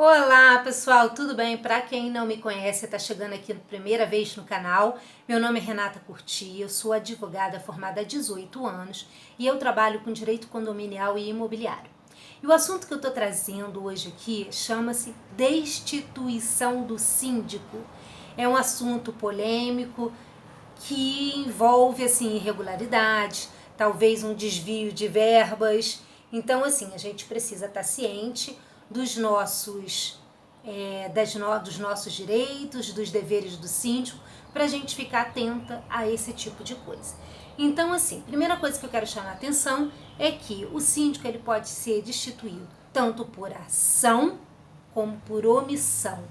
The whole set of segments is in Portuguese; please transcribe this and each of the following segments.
Olá pessoal, tudo bem? Para quem não me conhece, está chegando aqui pela primeira vez no canal, meu nome é Renata Curti, eu sou advogada formada há 18 anos e eu trabalho com direito condominial e imobiliário. E o assunto que eu estou trazendo hoje aqui chama-se destituição do síndico. É um assunto polêmico que envolve assim irregularidades, talvez um desvio de verbas. Então assim, a gente precisa estar ciente dos nossos direitos, dos deveres do síndico, para a gente ficar atenta a esse tipo de coisa. Então, assim, primeira coisa que eu quero chamar a atenção é que o síndico ele pode ser destituído tanto por ação como por omissão.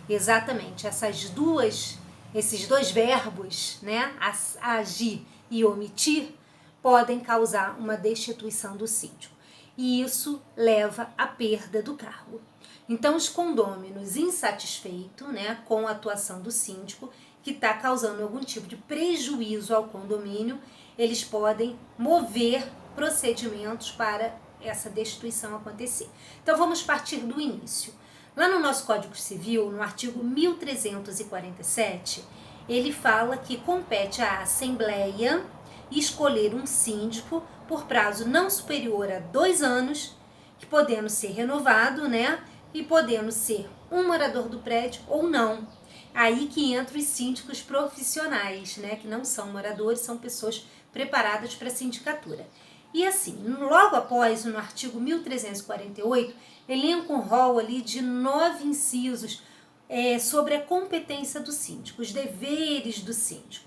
Exatamente, esses dois verbos, né, agir e omitir, podem causar uma destituição do síndico. E isso leva à perda do cargo. Então, os condôminos insatisfeitos, né, com a atuação do síndico, que está causando algum tipo de prejuízo ao condomínio, eles podem mover procedimentos para essa destituição acontecer. Então, vamos partir do início. Lá no nosso Código Civil, no artigo 1347, ele fala que compete à Assembleia escolher um síndico por prazo não superior a 2 anos, que podendo ser renovado, né? E podendo ser um morador do prédio ou não. Aí que entram os síndicos profissionais, né? Que não são moradores, são pessoas preparadas para a sindicatura. E assim, logo após, no artigo 1348, elenca um rol ali de 9 incisos sobre a competência do síndico, os deveres do síndico.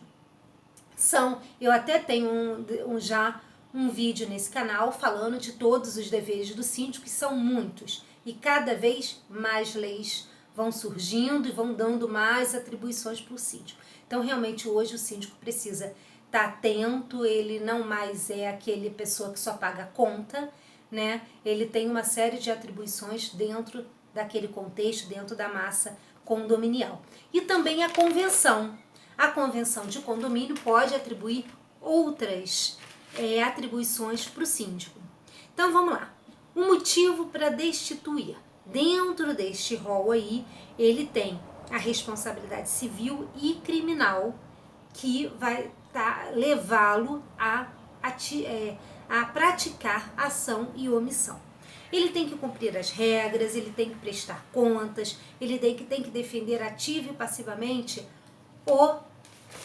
Eu até tenho já um vídeo nesse canal falando de todos os deveres do síndico, que são muitos, e cada vez mais leis vão surgindo e vão dando mais atribuições para o síndico. Então, realmente, hoje o síndico precisa estar atento, ele não mais é aquele pessoa que só paga a conta, né? Ele tem uma série de atribuições dentro daquele contexto, dentro da massa condominial. E também a convenção. A convenção de condomínio pode atribuir outras atribuições para o síndico. Então vamos lá. O motivo para destituir. Dentro deste rol aí, ele tem a responsabilidade civil e criminal, que vai levá-lo a praticar ação e omissão. Ele tem que cumprir as regras, ele tem que prestar contas, ele tem que defender ativa e passivamente o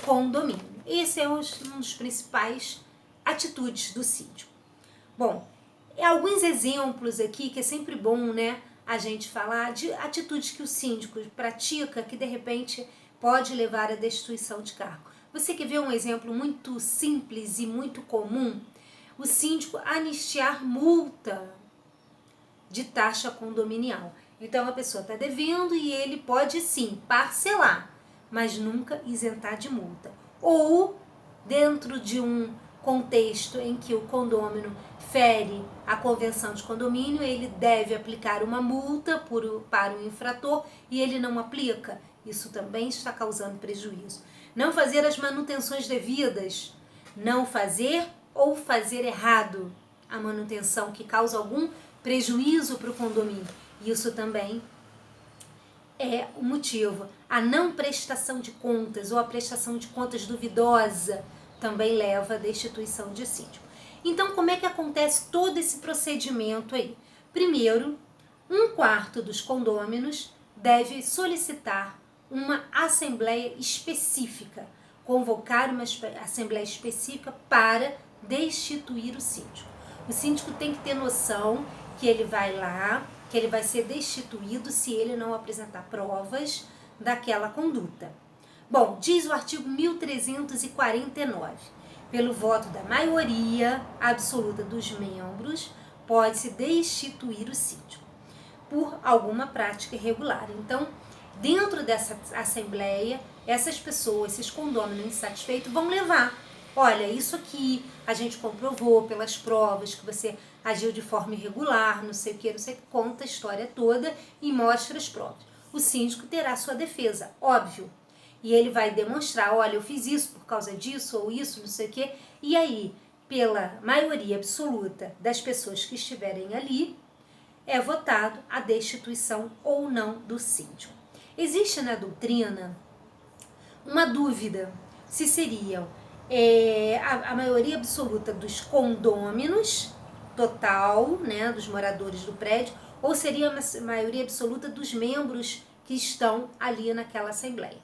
condomínio. Esse é um dos principais atitudes do síndico. Bom, alguns exemplos aqui que é sempre bom, né, a gente falar de atitudes que o síndico pratica que de repente pode levar à destituição de cargo. Você quer ver um exemplo muito simples e muito comum? O síndico anistiar multa de taxa condominial. Então a pessoa está devendo e ele pode sim parcelar, mas nunca isentar de multa. Ou dentro de um contexto em que o condômino fere a convenção de condomínio, ele deve aplicar uma multa para o infrator e ele não aplica. Isso também está causando prejuízo. Não fazer as manutenções devidas, não fazer ou fazer errado a manutenção que causa algum prejuízo para o condomínio. Isso também é o motivo. A não prestação de contas ou a prestação de contas duvidosa também leva à destituição de síndico. Então, como é que acontece todo esse procedimento aí? Primeiro, 1/4 dos condôminos deve solicitar uma assembleia específica, convocar uma assembleia específica para destituir o síndico. O síndico tem que ter noção que ele vai lá, que ele vai ser destituído se ele não apresentar provas daquela conduta. Bom, diz o artigo 1349, pelo voto da maioria absoluta dos membros, pode-se destituir o síndico por alguma prática irregular. Então, dentro dessa assembleia, essas pessoas, esses condôminos insatisfeitos vão levar. Olha, isso aqui a gente comprovou pelas provas que você agiu de forma irregular, não sei o que, conta a história toda e mostra as provas. O síndico terá sua defesa, óbvio. E ele vai demonstrar, olha, eu fiz isso por causa disso ou isso, não sei o que. E aí, pela maioria absoluta das pessoas que estiverem ali, é votado a destituição ou não do síndico. Existe na doutrina uma dúvida se seriam a maioria absoluta dos condôminos, total, né, dos moradores do prédio, ou seria a maioria absoluta dos membros que estão ali naquela assembleia.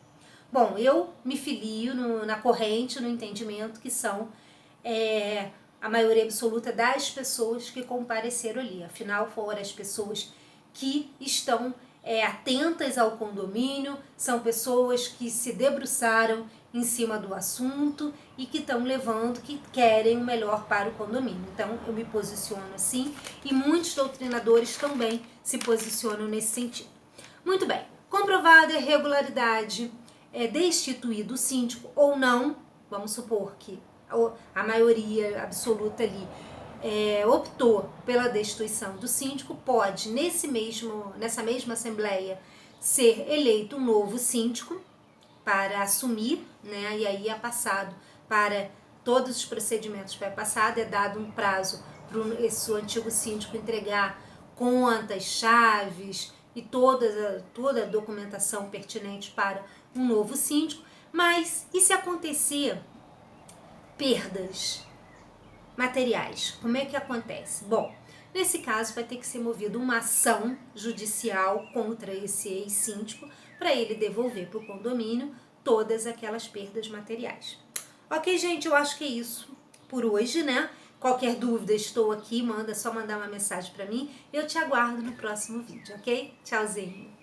Bom, eu me filio na corrente, no entendimento que são a maioria absoluta das pessoas que compareceram ali. Afinal, foram as pessoas que estão atentas ao condomínio, são pessoas que se debruçaram em cima do assunto e que estão levando, que querem o melhor para o condomínio. Então, eu me posiciono assim e muitos doutrinadores também se posicionam nesse sentido. Muito bem, comprovada a irregularidade, destituído o síndico ou não, vamos supor que a maioria absoluta ali optou pela destituição do síndico, pode nessa mesma assembleia ser eleito um novo síndico para assumir, né? E aí é passado para todos os procedimentos passado, é dado um prazo para esse antigo síndico entregar contas, chaves e toda a documentação pertinente para um novo síndico. Mas e se acontecer perdas materiais? Como é que acontece? Bom, nesse caso vai ter que ser movida uma ação judicial contra esse ex-síndico para ele devolver para o condomínio todas aquelas perdas materiais. Ok, gente, eu acho que é isso por hoje, né? Qualquer dúvida, estou aqui, só mandar uma mensagem para mim. Eu te aguardo no próximo vídeo, ok? Tchauzinho!